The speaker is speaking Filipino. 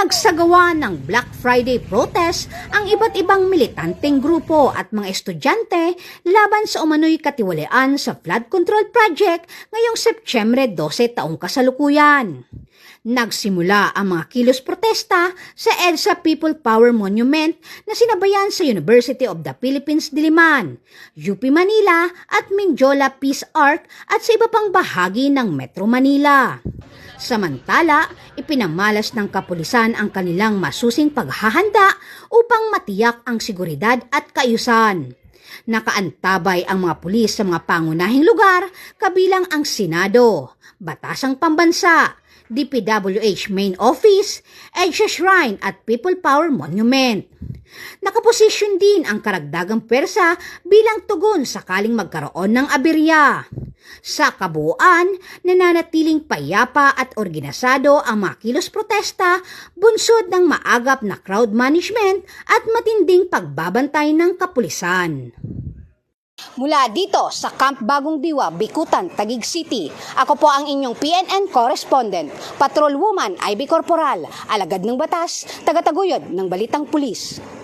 Nagsagawa ng Black Friday protest ang iba't ibang militanteng grupo at mga estudyante laban sa umano'y katiwalian sa flood control project ngayong Setyembre 12 taong kasalukuyan. Nagsimula ang mga kilos protesta sa EDSA People Power Monument na sinabayan sa University of the Philippines Diliman, UP Manila at Mindiola Peace Arc at sa iba pang bahagi ng Metro Manila. Samantala, ipinamalas ng kapulisan ang kanilang masusing paghahanda upang matiyak ang seguridad at kaayusan. Nakaantabay ang mga pulis sa mga pangunahing lugar kabilang ang Senado, Batasang Pambansa, DPWH Main Office, EDSA Shrine at People Power Monument. Nakaposisyon din ang karagdagang pwersa bilang tugon sakaling magkaroon ng aberya. Sa kabuuan, nananatiling payapa at organisado ang mga kilos protesta, bunsod ng maagap na crowd management at matinding pagbabantay ng kapulisan. Mula dito sa Camp Bagong Diwa, Bikutan, Taguig City, ako po ang inyong PNN correspondent, Patrolwoman Ivy Corporal, alagad ng batas, tagataguyod ng Balitang Pulis.